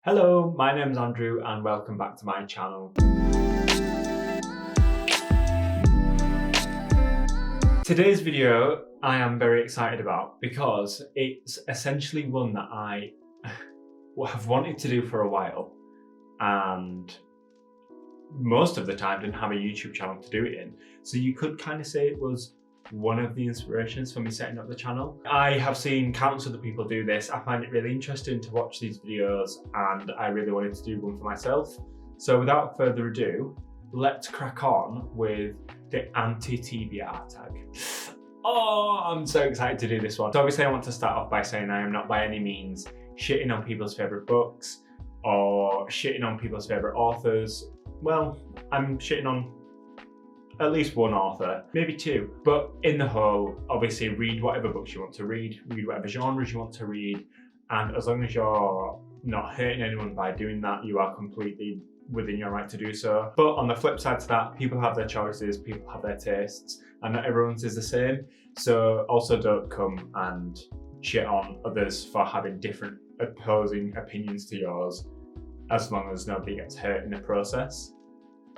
Hello, my name's Andrew and welcome back to my channel. Today's video I am very excited about because it's essentially one that I have wanted to do for a while and most of the time didn't have a YouTube channel to do it in. So you could kind of say it was one of the inspirations for me setting up the channel. I have seen countless other people do this. I find it really interesting to watch these videos and I really wanted to do one for myself. So without further ado, let's crack on with the anti-TBR tag. Oh, I'm so excited to do this one. So obviously I want to start off by saying I am not by any means shitting on people's favourite books or shitting on people's favourite authors. Well, I'm shitting on at least one author, maybe two. But in the whole, obviously read whatever books you want to read whatever genres you want to read, and as long as you're not hurting anyone by doing that, you are completely within your right to do so. But on the flip side to that, people have their choices, people have their tastes, and not everyone's is the same. So also don't come and shit on others for having different opposing opinions to yours, as long as nobody gets hurt in the process,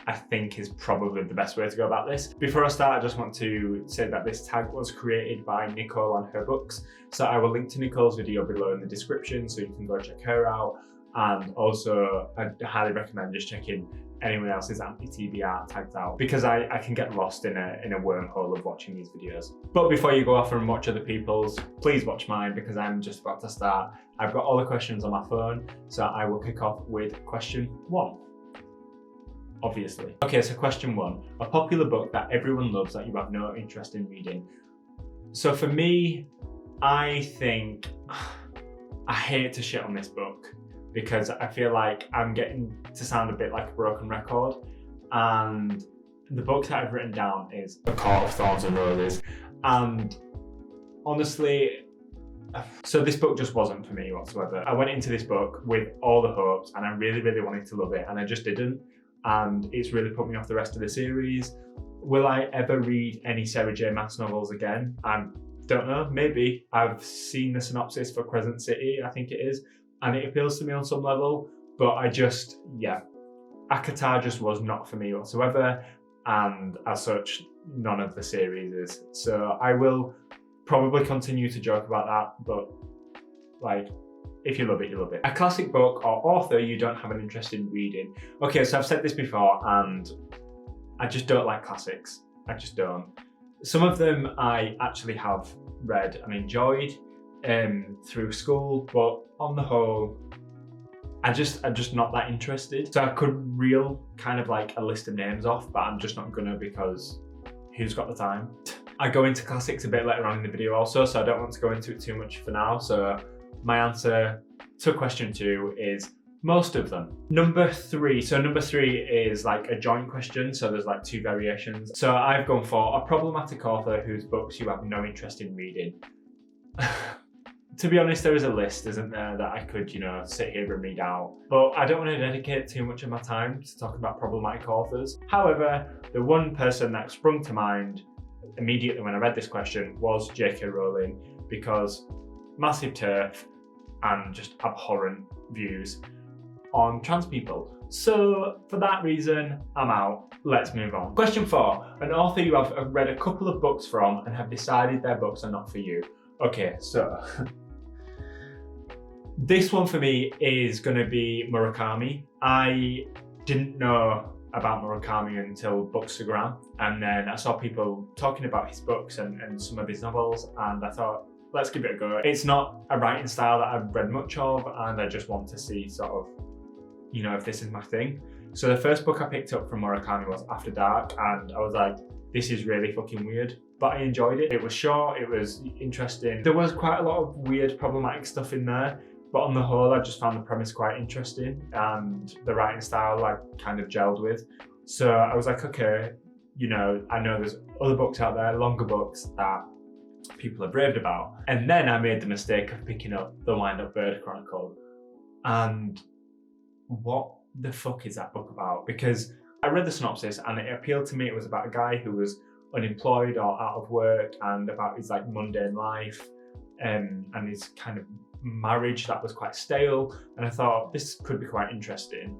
I think is probably the best way to go about this. Before I start, I just want to say that this tag was created by Nicole and her books. So I will link to Nicole's video below in the description so you can go check her out. And also, I highly recommend just checking anyone else's anti-TBR tags out because I can get lost in a wormhole of watching these videos. But before you go off and watch other people's, please watch mine because I'm just about to start. I've got all the questions on my phone, so I will kick off with question 1. Obviously. Okay, so question 1. A popular book that everyone loves that you have no interest in reading. So for me, I think I hate to shit on this book because I feel like I'm getting to sound a bit like a broken record, and the book that I've written down is A Court of Thorns and Roses. And honestly, so this book just wasn't for me whatsoever. I went into this book with all the hopes and I really wanted to love it, and I just didn't. And it's really put me off the rest of the series. Will I ever read any Sarah J Maas novels again? I don't know, maybe. I've seen the synopsis for Crescent City, I think it is, and it appeals to me on some level, but ACOTAR just was not for me whatsoever, and as such, none of the series is. So I will probably continue to joke about that, but like, if you love it, you love it. A classic book or author you don't have an interest in reading. Okay, so I've said this before and I just don't like classics. I just don't. Some of them I actually have read and enjoyed through school, but on the whole, I'm just not that interested. So I could reel kind of like a list of names off, but I'm just not gonna because who's got the time? I go into classics a bit later on in the video also, so I don't want to go into it too much for now. So my answer to question 2 is most of them. Number 3 is like a joint question, so there's like 2 variations. So I've gone for a problematic author whose books you have no interest in reading. To be honest, there is a list, isn't there, that I could, sit here and read out. But I don't want to dedicate too much of my time to talk about problematic authors. However, the one person that sprung to mind immediately when I read this question was J.K. Rowling, because massive turf and just abhorrent views on trans people. So for that reason, I'm out. Let's move on. Question 4. An author you have read a couple of books from and have decided their books are not for you. Okay, so this one for me is going to be Murakami. I didn't know about Murakami until Bookstagram, and then I saw people talking about his books and some of his novels, and I thought, let's give it a go. It's not a writing style that I've read much of, and I just want to see sort of, if this is my thing. So the first book I picked up from Murakami was After Dark, and I was like, this is really fucking weird, but I enjoyed it. It was short, it was interesting. There was quite a lot of weird, problematic stuff in there, but on the whole, I just found the premise quite interesting, and the writing style I kind of gelled with. So I was like, okay, I know there's other books out there, longer books that people have raved about. And then I made the mistake of picking up The Wind-Up Bird Chronicle. And what the fuck is that book about? Because I read the synopsis and it appealed to me. It was about a guy who was unemployed or out of work and about his like mundane life and his kind of marriage that was quite stale, and I thought this could be quite interesting.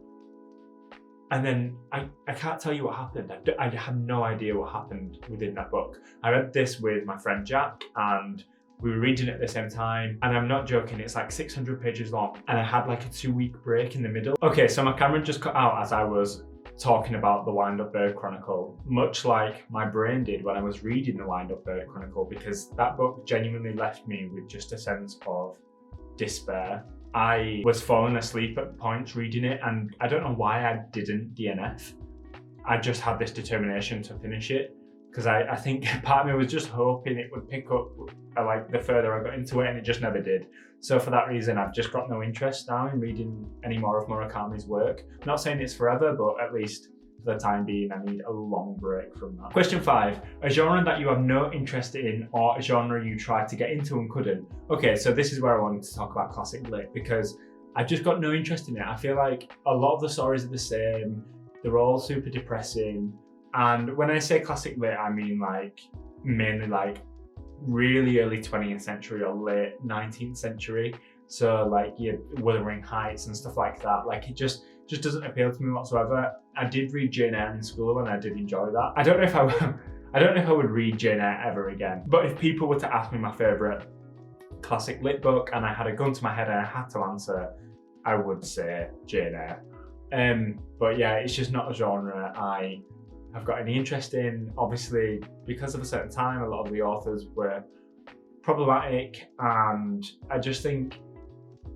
And then I can't tell you what happened. I have no idea what happened within that book. I read this with my friend Jack, and we were reading it at the same time, and I'm not joking, it's like 600 pages long, and I had like a 2-week break in the middle. Okay, so my camera just cut out as I was talking about the Wind Up Bird Chronicle, much like my brain did when I was reading the Wind Up Bird Chronicle, because that book genuinely left me with just a sense of despair. I was falling asleep at points reading it, and I don't know why I didn't DNF. I just had this determination to finish it, because I think part of me was just hoping it would pick up like the further I got into it, and it just never did. So for that reason, I've just got no interest now in reading any more of Murakami's work. I'm not saying it's forever, but at least for the time being, I need a long break from that. Question 5, a genre that you have no interest in, or a genre you tried to get into and couldn't. Okay, so this is where I wanted to talk about classic lit, because I've just got no interest in it. I feel like a lot of the stories are the same, they're all super depressing. And when I say classic lit, I mean like mainly like really early 20th century or late 19th century. So like your Wuthering Heights and stuff like that. Like it just doesn't appeal to me whatsoever. I did read Jane Eyre in school and I did enjoy that. I don't know if I would read Jane Eyre ever again. But if people were to ask me my favourite classic lit book and I had a gun to my head and I had to answer, I would say Jane Eyre. But yeah, it's just not a genre I have got any interest in. Obviously, because of a certain time, a lot of the authors were problematic, and I just think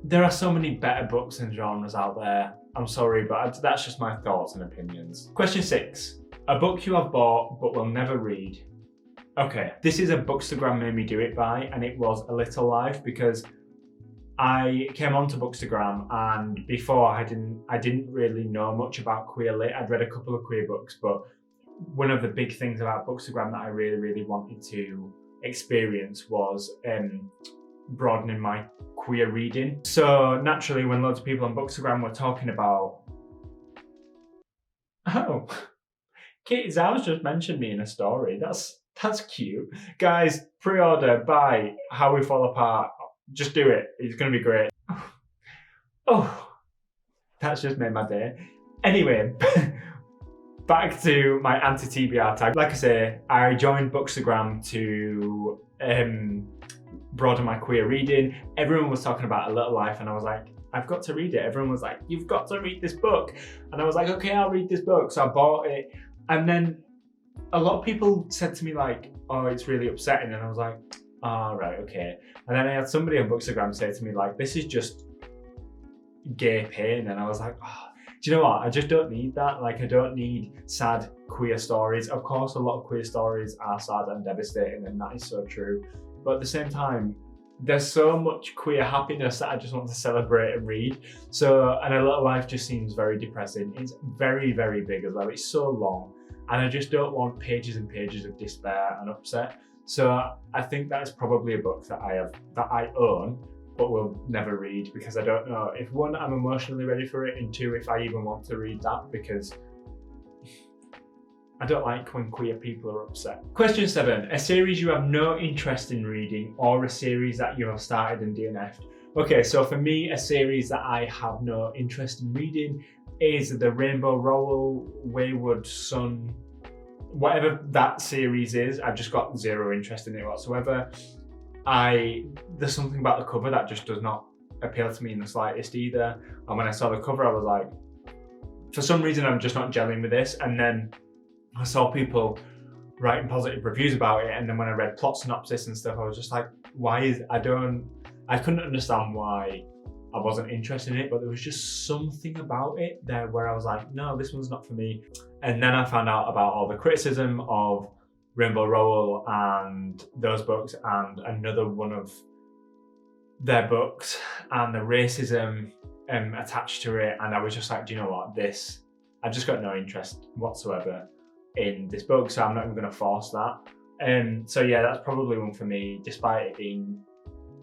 there are so many better books and genres out there. I'm sorry, but that's just my thoughts and opinions. Question 6, a book you have bought but will never read. Okay, this is a Bookstagram made me do it by, and it was A Little Life, because I came onto Bookstagram, and before I didn't really know much about queer lit. I'd read a couple of queer books, but one of the big things about Bookstagram that I really wanted to experience was broadening my queer reading. So naturally, when loads of people on Bookstagram were talking about, oh, Kate Zow's just mentioned me in a story. That's cute. Guys, pre-order, buy How We Fall Apart. Just do it. It's going to be great. Oh, that's just made my day. Anyway, back to my anti-TBR tag. Like I say, I joined Bookstagram to broaden my queer reading. Everyone was talking about A Little Life, and I was like, I've got to read it. Everyone was like, you've got to read this book. And I was like, okay, I'll read this book. So I bought it. And then a lot of people said to me like, oh, it's really upsetting. And I was like, oh, right, okay. And then I had somebody on Bookstagram say to me like, this is just gay pain. And I was like, oh, do you know what? I just don't need that. Like, I don't need sad queer stories. Of course, a lot of queer stories are sad and devastating, and that is so true. But at the same time, there's so much queer happiness that I just want to celebrate and read. So, and A Little Life just seems very depressing. It's very big as well. It's so long, and I just don't want pages and pages of despair and upset. So I think that is probably a book that I own, but will never read, because I don't know if, one, I'm emotionally ready for it, and two, if I even want to read that, because I don't like when queer people are upset. Question 7, a series you have no interest in reading, or a series that you have started and DNF'd. Okay, so for me, a series that I have no interest in reading is the Rainbow Rowell, Wayward Son, whatever that series is. I've just got zero interest in it whatsoever. There's something about the cover that just does not appeal to me in the slightest either. And when I saw the cover, I was like, for some reason, I'm just not gelling with this. And then I saw people writing positive reviews about it. And then when I read plot synopsis and stuff, I was just like, I couldn't understand why I wasn't interested in it, but there was just something about it there where I was like, no, this one's not for me. And then I found out about all the criticism of Rainbow Rowell and those books, and another one of their books, and the racism attached to it. And I was just like, do you know what, I've just got no interest whatsoever in this book, so I'm not even going to force that. So yeah, that's probably one for me, despite it being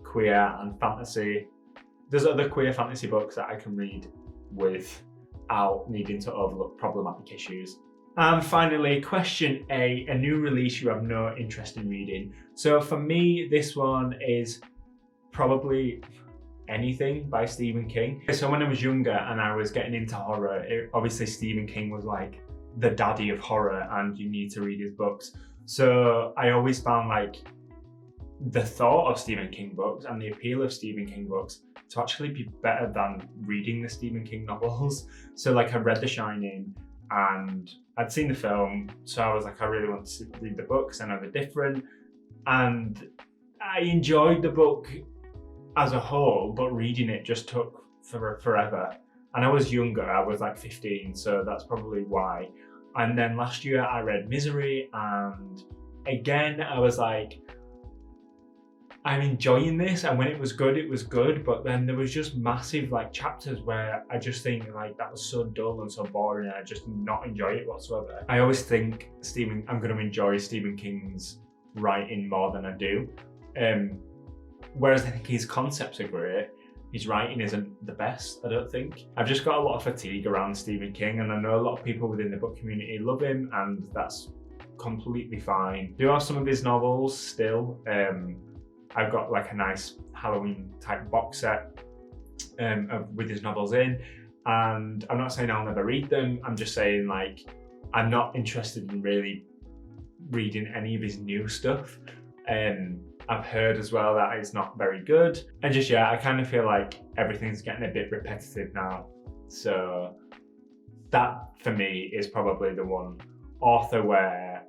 queer and fantasy. There's other queer fantasy books that I can read without needing to overlook problematic issues. And finally, question 8, a new release you have no interest in reading. So for me, this one is probably, anything by Stephen King. So when I was younger and I was getting into horror, obviously Stephen King was like the daddy of horror and you need to read his books. So I always found like the thought of Stephen King books and the appeal of Stephen King books to actually be better than reading the Stephen King novels. So like I read The Shining and I'd seen the film, so I was like, I really want to read the books. I know they're different, and I enjoyed the book as a whole, but reading it just took forever. And I was younger, I was like 15, so that's probably why. And then last year I read Misery, and again I was like, I'm enjoying this, and when it was good, but then there was just massive like chapters where I just think like that was so dull and so boring and I just not enjoy it whatsoever. I always think I'm going to enjoy Stephen King's writing more than I do. Whereas I think his concepts are great, his writing isn't the best, I don't think. I've just got a lot of fatigue around Stephen King, and I know a lot of people within the book community love him, and that's completely fine. I do have some of his novels still. I've got like a nice Halloween type box set with his novels in, and I'm not saying I'll never read them, I'm just saying like I'm not interested in really reading any of his new stuff. I've heard as well that it's not very good, and just I kind of feel like everything's getting a bit repetitive now. So that for me is probably the one author where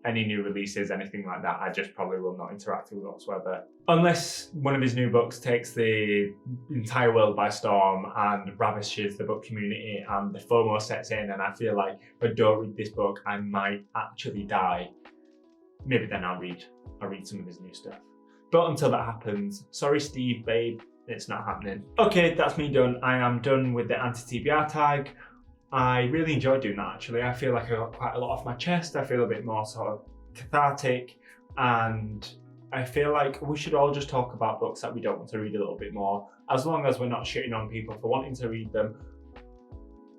any new releases, anything like that, I just probably will not interact with whatsoever. Unless one of his new books takes the entire world by storm and ravishes the book community and the FOMO sets in and I feel like if I don't read this book, I might actually die. Maybe then I'll read some of his new stuff. But until that happens, sorry Steve, babe, it's not happening. Okay, that's me done. I am done with the anti-TBR tag. I really enjoyed doing that actually. I feel like I got quite a lot off my chest. I feel a bit more sort of cathartic, and I feel like we should all just talk about books that we don't want to read a little bit more, as long as we're not shitting on people for wanting to read them,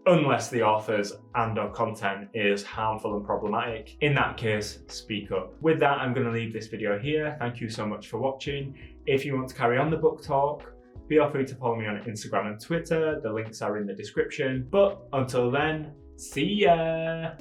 unless the authors and/or content is harmful and problematic. In that case, speak up. With that, I'm going to leave this video here. Thank you so much for watching. If you want to carry on the book talk, feel free to follow me on Instagram and Twitter. The links are in the description. But until then, see ya!